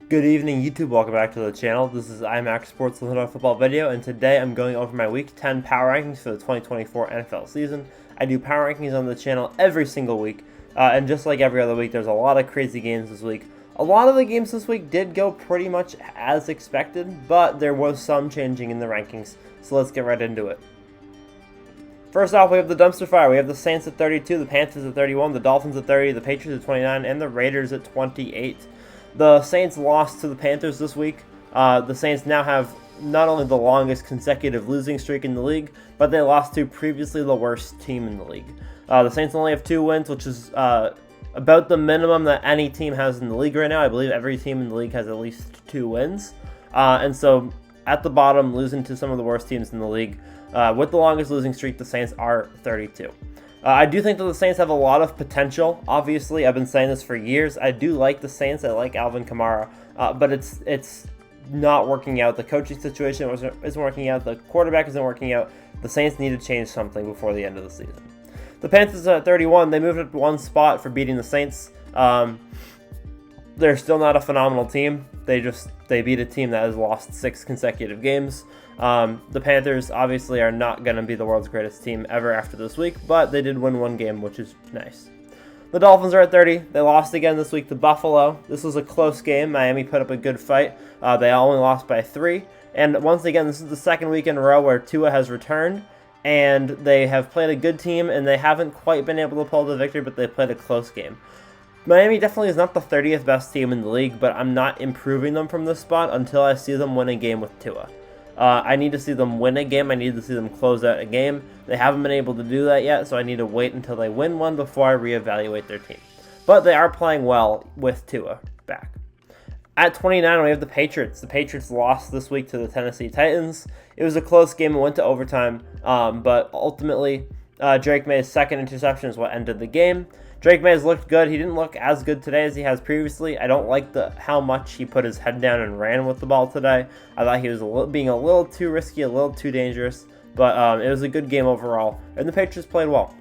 Good evening, YouTube. Welcome back to the channel. This is iMac Sports Little Football video, and today I'm going over my Week 10 power rankings for the 2024 NFL season. I do power rankings on the channel every single week, and just like every other week, there's a lot of crazy games this week. A lot of the games this week did go pretty much as expected, but there was some changing in the rankings, so let's get right into it. First off, we have the dumpster fire. We have the Saints at 32, the Panthers at 31, the Dolphins at 30, the Patriots at 29, and the Raiders at 28. The Saints lost to the Panthers this week. The Saints now have not only the longest consecutive losing streak in the league, but they lost to previously the worst team in the league. The Saints only have 2 wins, which is about the minimum that any team has in the league right now. I believe every team in the league has at least 2 wins. And so at the bottom, losing to some of the worst teams in the league. With the longest losing streak, the Saints are 32. I do think that the Saints have a lot of potential. Obviously, I've been saying this for years. I do like the Saints. I like Alvin Kamara, but it's not working out. The coaching situation isn't working out. The quarterback isn't working out. The Saints need to change something before the end of the season. The Panthers are at 31. They moved up 1 spot for beating the Saints. They're still not a phenomenal team. They beat a team that has lost 6 consecutive games. The Panthers obviously are not going to be the world's greatest team ever after this week, but they did win 1 game, which is nice. The Dolphins are at 30. They lost again this week to Buffalo. This was a close game. Miami put up a good fight. They only lost by 3. And once again, this is the second week in a row where Tua has returned, and they have played a good team, and they haven't quite been able to pull the victory, but they played a close game. Miami definitely is not the 30th best team in the league, but I'm not improving them from this spot until I see them win a game with Tua. I need to see them win a game. I need to see them close out a game. They haven't been able to do that yet, so I need to wait until they win one before I reevaluate their team. But they are playing well with Tua back. At 29, we have the Patriots. The Patriots lost this week to the Tennessee Titans. It was a close game. It went to overtime, but ultimately, Drake May's second interception is what ended the game. Drake May has looked good. He didn't look as good today as he has previously. I don't like how much he put his head down and ran with the ball today. I thought he was being a little too risky, a little too dangerous, but it was a good game overall, and the Patriots played well.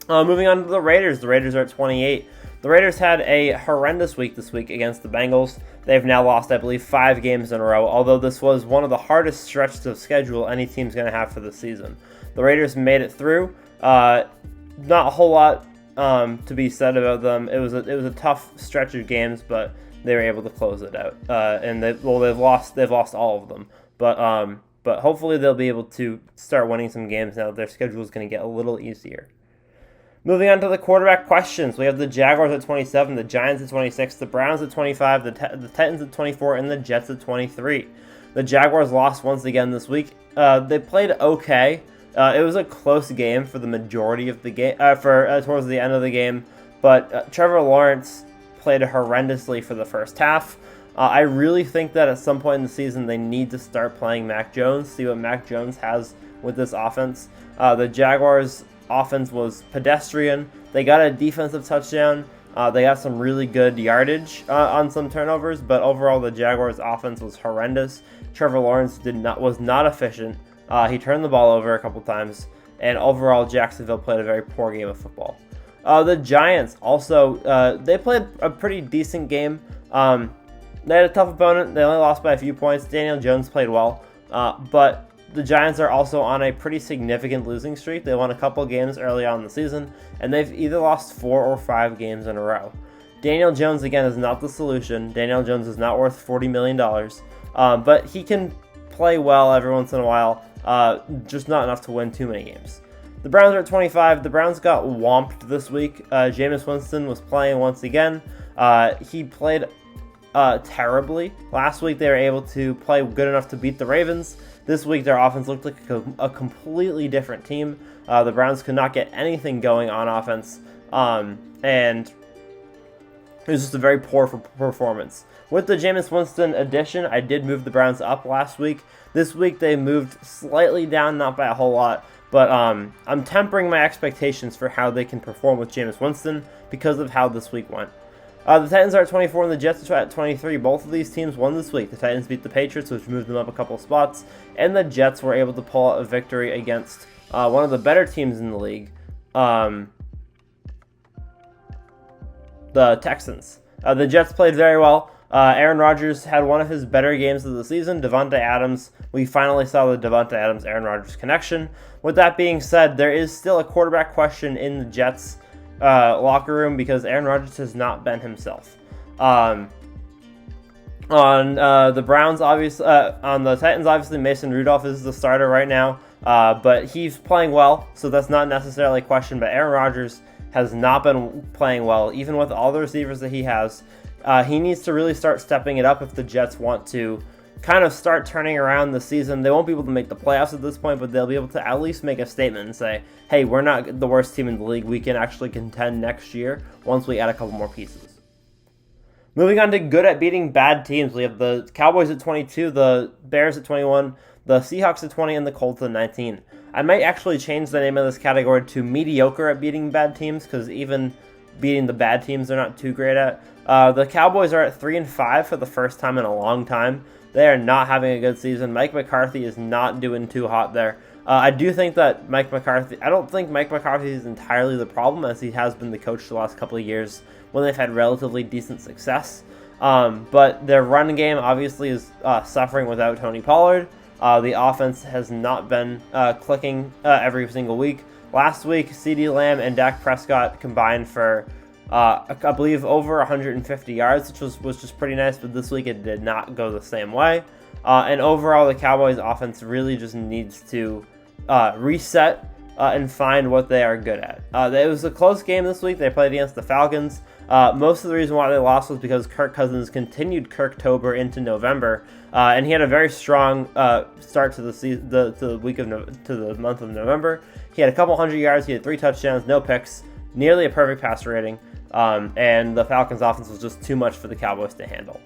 Moving on to the Raiders. The Raiders are at 28. The Raiders had a horrendous week this week against the Bengals. They've now lost, I believe, 5 games in a row, although this was one of the hardest stretches of schedule any team's going to have for the season. The Raiders made it through. Not a whole lot to be said about them. It was a tough stretch of games, but they were able to close it out. And they've lost all of them, but hopefully they'll be able to start winning some games now that their schedule is going to get a little easier. Moving on to the quarterback questions, we have the Jaguars at 27, the Giants at 26, the Browns at 25, the Titans at 24, and the Jets at 23. The Jaguars lost once again this week. They played okay. It was a close game for the majority of the game, towards the end of the game, but Trevor Lawrence played horrendously for the first half. I really think that at some point in the season they need to start playing Mac Jones, see what Mac Jones has with this offense. The Jaguars' offense was pedestrian. They got a defensive touchdown. They got some really good yardage on some turnovers, but overall the Jaguars' offense was horrendous. Trevor Lawrence was not efficient. He turned the ball over a couple times, and overall Jacksonville played a very poor game of football. The Giants also, they played a pretty decent game. They had a tough opponent. They only lost by a few points. Daniel Jones played well, but the Giants are also on a pretty significant losing streak. They won a couple games early on in the season, and they've either lost 4 or 5 games in a row. Daniel Jones, again, is not the solution. Daniel Jones is not worth $40 million, but he can play well every once in a while. Just not enough to win too many games. The Browns are at 25. The Browns got whomped this week. Jameis Winston was playing once again. He played terribly. Last week they were able to play good enough to beat the Ravens. This week their offense looked like a completely different team. The Browns could not get anything going on offense, and it was just a very poor performance. With the Jameis Winston addition, I did move the Browns up last week. This week they moved slightly down, not by a whole lot, but I'm tempering my expectations for how they can perform with Jameis Winston because of how this week went. The Titans are at 24 and the Jets are at 23. Both of these teams won this week. The Titans beat the Patriots, which moved them up a couple spots, and the Jets were able to pull out a victory against one of the better teams in the league, the Texans. The Jets played very well. Aaron Rodgers had one of his better games of the season. Davante Adams, we finally saw the Davante Adams-Aaron Rodgers connection. With that being said, there is still a quarterback question in the Jets locker room because Aaron Rodgers has not been himself. On the Browns, obviously, on the Titans, obviously Mason Rudolph is the starter right now, but he's playing well, so that's not necessarily a question. But Aaron Rodgers has not been playing well, even with all the receivers that he has. He needs to really start stepping it up if the Jets want to kind of start turning around the season. They won't be able to make the playoffs at this point, but they'll be able to at least make a statement and say, hey, we're not the worst team in the league. We can actually contend next year once we add a couple more pieces. Moving on to good at beating bad teams, we have the Cowboys at 22, the Bears at 21, the Seahawks at 20, and the Colts at 19. I might actually change the name of this category to mediocre at beating bad teams, because even beating the bad teams they're not too great at. The Cowboys are at 3-5 for the first time in a long time. They are not having a good season. Mike McCarthy is not doing too hot there. I do think that I don't think Mike McCarthy is entirely the problem, as he has been the coach the last couple of years when they've had relatively decent success. But their run game obviously is suffering without Tony Pollard. The offense has not been clicking every single week. Last week, CeeDee Lamb and Dak Prescott combined for, I believe, over 150 yards, which was just pretty nice, but this week it did not go the same way. And overall, the Cowboys offense really just needs to reset and find what they are good at. It was a close game this week. They played against the Falcons. Most of the reason why they lost was because Kirk Cousins continued Kirktober into November, and he had a very strong start to the season, to the month of November. He had a couple hundred yards. He had 3 touchdowns, no picks, nearly a perfect passer rating, and the Falcons' offense was just too much for the Cowboys to handle.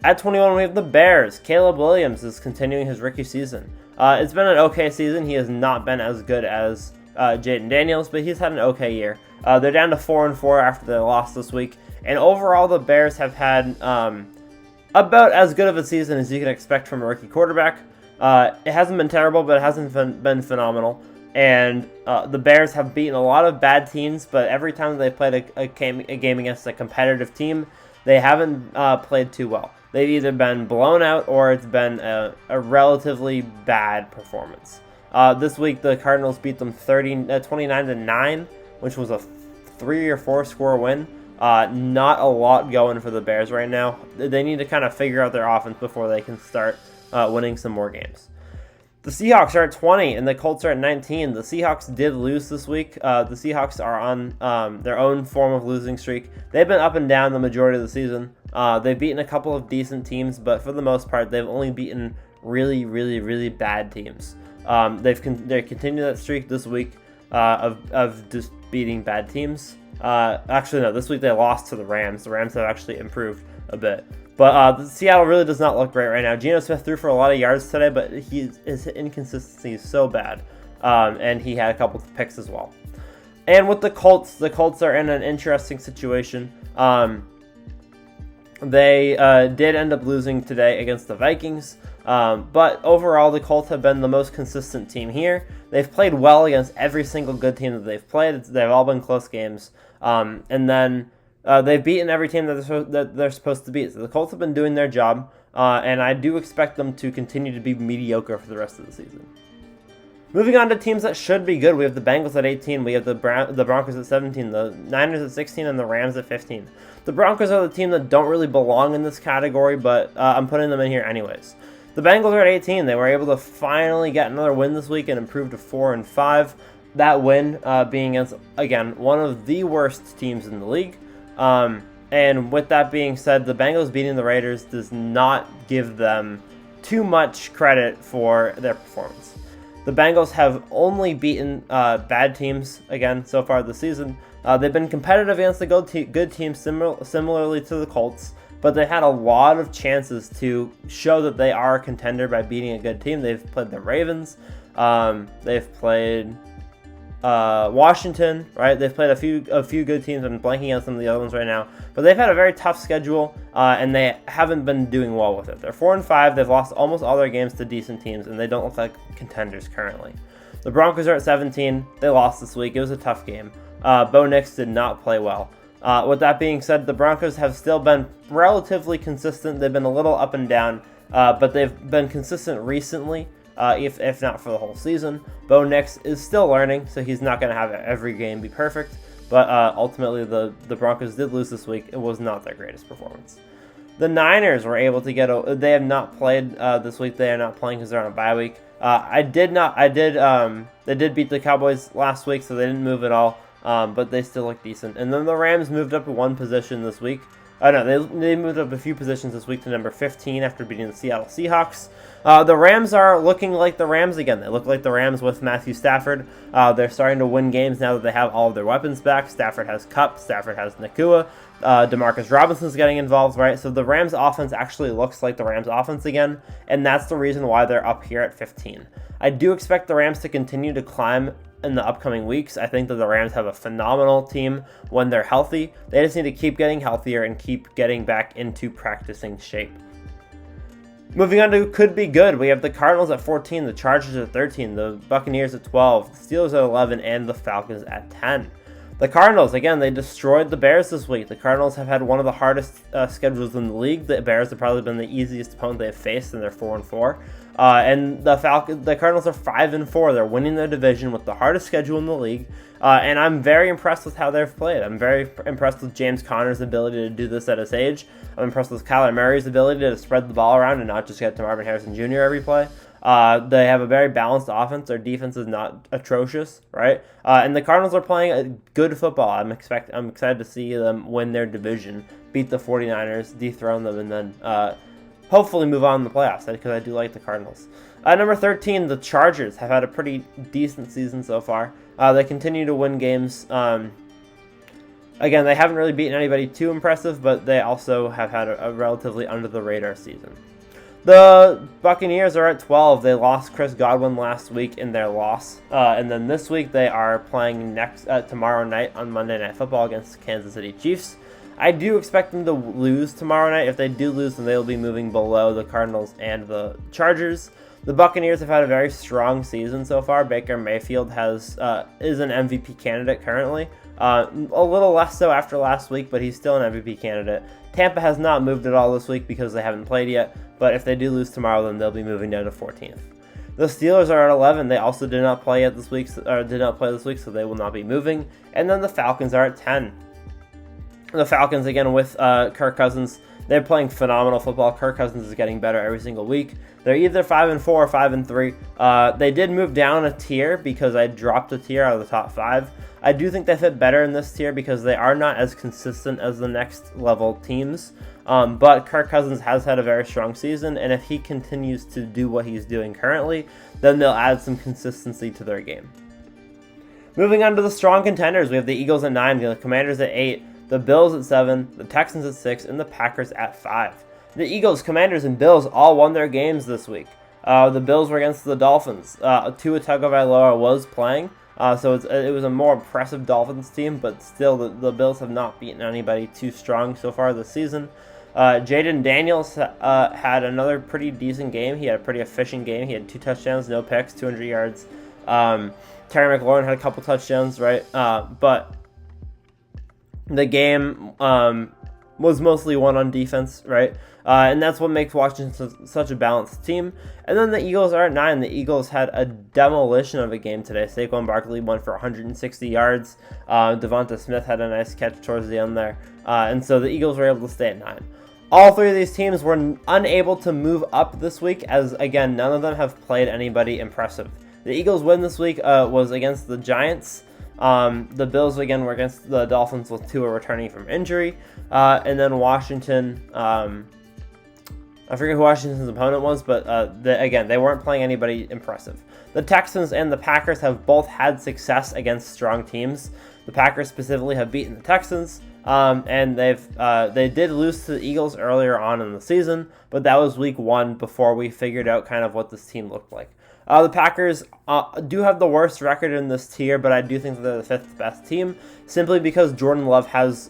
At 21, we have the Bears. Caleb Williams is continuing his rookie season. It's been an okay season. He has not been as good as Jaden Daniels, but he's had an okay year. They're down to 4-4 after they lost this week, and overall, the Bears have had about as good of a season as you can expect from a rookie quarterback. It hasn't been terrible, but it hasn't been phenomenal. And the Bears have beaten a lot of bad teams, but every time they've played a game against a competitive team, they haven't played too well. They've either been blown out or it's been a relatively bad performance. This week, the Cardinals beat them 29-9, which was a 3 or 4 score win. Not a lot going for the Bears right now. They need to kind of figure out their offense before they can start winning some more games. The Seahawks are at 20 and the Colts are at 19. The Seahawks did lose this week. The Seahawks are on their own form of losing streak. They've been up and down the majority of the season. They've beaten a couple of decent teams, but for the most part, they've only beaten really, really, really bad teams. They continued that streak this week of just beating bad teams. Actually, no, this week they lost to the Rams. The Rams have actually improved a bit. But Seattle really does not look great right now. Geno Smith threw for a lot of yards today, but his inconsistency is so bad. And he had a couple of picks as well. And with the Colts are in an interesting situation. They did end up losing today against the Vikings. But overall, the Colts have been the most consistent team here. They've played well against every single good team that they've played. They've all been close games. And then they've beaten every team that they're supposed to beat. So the Colts have been doing their job, and I do expect them to continue to be mediocre for the rest of the season. Moving on to teams that should be good, we have the Bengals at 18, we have the Broncos at 17, the Niners at 16, and the Rams at 15. The Broncos are the team that don't really belong in this category, but I'm putting them in here anyways. The Bengals are at 18. They were able to finally get another win this week and improve to 4-5. That win being against, again, one of the worst teams in the league. And with that being said, the Bengals beating the Raiders does not give them too much credit for their performance. The Bengals have only beaten bad teams, again, so far this season. They've been competitive against the good teams, similarly to the Colts, but they had a lot of chances to show that they are a contender by beating a good team. They've played the Ravens. They've played Washington, right? They've played a few good teams. I'm blanking on some of the other ones right now, but they've had a very tough schedule, and they haven't been doing well with it. They're 4-5. They've lost almost all their games to decent teams, and they don't look like contenders currently. The Broncos are at 17. They lost this week. It was a tough game. Bo Nix did not play well. With that being said, the Broncos have still been relatively consistent. They've been a little up and down, but they've been consistent recently, if not for the whole season. Bo Nix is still learning, so he's not going to have every game be perfect. But ultimately, the Broncos did lose this week. It was not their greatest performance. The Niners were able to they have not played this week. They are not playing because they're on a bye week. They did beat the Cowboys last week, so they didn't move at all. But they still look decent. And then the Rams moved up one position this week. They moved up a few positions this week to number 15 after beating the Seattle Seahawks. The Rams are looking like the Rams again. They look like the Rams with Matthew Stafford. They're starting to win games now that they have all of their weapons back. Stafford has Kupp. Stafford has Nakua. Demarcus Robinson's getting involved, right? So the Rams offense actually looks like the Rams offense again, and that's the reason why they're up here at 15. I do expect the Rams to continue to climb in the upcoming weeks. I think that the Rams have a phenomenal team when they're healthy. They just need to keep getting healthier and keep getting back into practicing shape. Moving on to could be good. We have the Cardinals at 14, the Chargers at 13, the Buccaneers at 12, the Steelers at 11, and the Falcons at 10. The Cardinals, again, they destroyed the Bears this week. The Cardinals have had one of the hardest schedules in the league. The Bears have probably been the easiest opponent they've faced, and they're 4-4. And the Cardinals are 5-4. They're winning their division with the hardest schedule in the league. And I'm very impressed with how they've played. I'm very impressed with James Conner's ability to do this at his age. I'm impressed with Kyler Murray's ability to spread the ball around and not just get to Marvin Harrison Jr. every play. They have a very balanced offense. Their defense is not atrocious, right? And the Cardinals are playing a good football. I'm excited to see them win their division, beat the 49ers, dethrone them, and then hopefully move on in the playoffs, because I do like the Cardinals. Number 13, the Chargers have had a pretty decent season so far. They continue to win games. Again, they haven't really beaten anybody too impressive, but they also have had a relatively under-the-radar season. The Buccaneers are at 12. They lost Chris Godwin last week in their loss. And then this week they are playing tomorrow night on Monday Night Football against the Kansas City Chiefs. I do expect them to lose tomorrow night. If they do lose, then they will be moving below the Cardinals and the Chargers. The Buccaneers have had a very strong season so far. Baker Mayfield is an MVP candidate currently. A little less so after last week, but he's still an MVP candidate. Tampa has not moved at all this week because they haven't played yet, but if they do lose tomorrow, then they'll be moving down to 14th. The Steelers are at 11. They also did not play this week, so they will not be moving. And then the Falcons are at 10. The Falcons, again, with Kirk Cousins, they're playing phenomenal football. Kirk Cousins is getting better every single week. They're either 5-4 or 5-3. They did move down a tier because I dropped a tier out of the top 5. I do think they fit better in this tier because they are not as consistent as the next level teams. But Kirk Cousins has had a very strong season, and if he continues to do what he's doing currently, then they'll add some consistency to their game. Moving on to the strong contenders, we have the Eagles at 9, the Commanders at 8, the Bills at 7, the Texans at 6, and the Packers at 5. The Eagles, Commanders, and Bills all won their games this week. The Bills were against the Dolphins. Tua Tagovailoa was playing, so it was a more impressive Dolphins team, but still the Bills have not beaten anybody too strong so far this season. Jaden Daniels had another pretty decent game. He had a pretty efficient game. He had 2 touchdowns, no picks, 200 yards. Terry McLaurin had a couple touchdowns, right? But the game was mostly won on defense, right? And that's what makes Washington such a balanced team. And then the Eagles are at 9. The Eagles had a demolition of a game today. Saquon Barkley went for 160 yards. Devonta Smith had a nice catch towards the end there. And so the Eagles were able to stay at 9. All 3 of these teams were unable to move up this week, as, again, none of them have played anybody impressive. The Eagles' win this week was against the Giants. The Bills, again, were against the Dolphins with Tua returning from injury. And then Washington, I forget who Washington's opponent was, but they weren't playing anybody impressive. The Texans and the Packers have both had success against strong teams. The Packers specifically have beaten the Texans, and they did lose to the Eagles earlier on in the season, but that was week 1 before we figured out kind of what this team looked like. The Packers do have the worst record in this tier, but I do think that they're the 5th best team, simply because Jordan Love has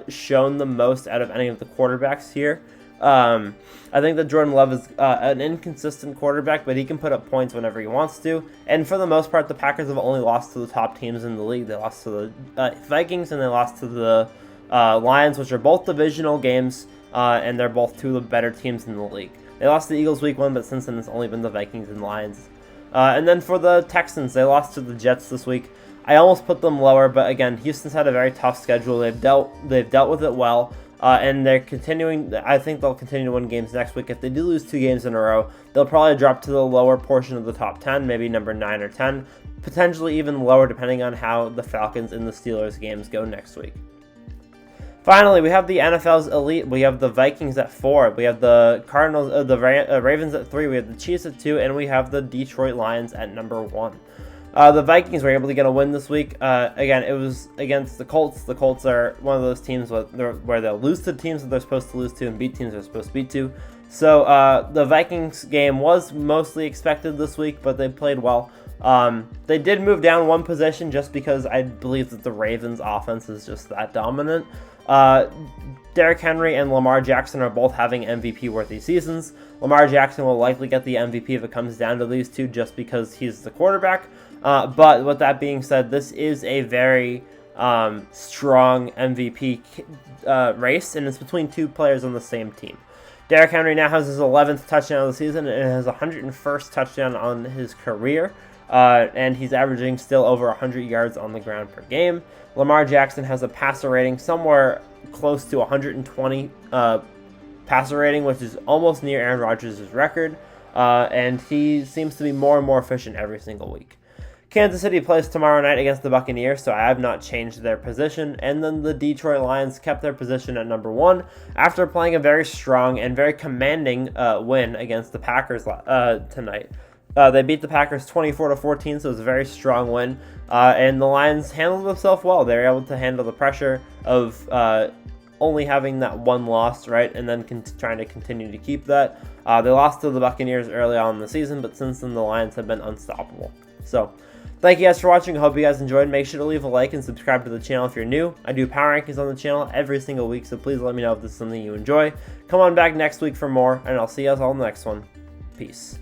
shown the most out of any of the quarterbacks here. I think that Jordan Love is an inconsistent quarterback, but he can put up points whenever he wants to. And for the most part, the Packers have only lost to the top teams in the league. They lost to the Vikings, and they lost to the Lions, which are both divisional games, and they're both two of the better teams in the league. They lost to the Eagles week 1, but since then it's only been the Vikings and Lions. And then for the Texans, they lost to the Jets this week. I almost put them lower, but again, Houston's had a very tough schedule. They've dealt with it well, and they're continuing. I think they'll continue to win games next week. If they do lose 2 games in a row, they'll probably drop to the lower portion of the top 10, maybe number 9 or 10, potentially even lower depending on how the Falcons and the Steelers games go next week. Finally, we have the NFL's elite. We have the Vikings at 4. We have the Cardinals, the Ravens at 3. We have the Chiefs at 2, and we have the Detroit Lions at number 1. The Vikings were able to get a win this week. Again, it was against the Colts. The Colts are one of those teams where they'll lose to teams that they're supposed to lose to and beat teams they're supposed to beat to. So the Vikings game was mostly expected this week, but they played well. They did move down one position just because I believe that the Ravens' offense is just that dominant. Derrick Henry and Lamar Jackson are both having MVP-worthy seasons. Lamar Jackson will likely get the MVP if it comes down to these two just because he's the quarterback. But with that being said, this is a very strong MVP race, and it's between 2 players on the same team. Derrick Henry now has his 11th touchdown of the season and his 101st touchdown on his career. And he's averaging still over 100 yards on the ground per game. Lamar Jackson has a passer rating somewhere close to 120 passer rating, which is almost near Aaron Rodgers' record. And he seems to be more and more efficient every single week. Kansas City plays tomorrow night against the Buccaneers, so I have not changed their position. And then the Detroit Lions kept their position at number 1 after playing a very strong and very commanding win against the Packers tonight. They beat the Packers 24-14, so it was a very strong win. And the Lions handled themselves well. They were able to handle the pressure of only having that one loss, right, and then trying to continue to keep that. They lost to the Buccaneers early on in the season, but since then the Lions have been unstoppable. So, thank you guys for watching. I hope you guys enjoyed. Make sure to leave a like and subscribe to the channel if you're new. I do power rankings on the channel every single week, so please let me know if this is something you enjoy. Come on back next week for more, and I'll see you guys all in the next one. Peace.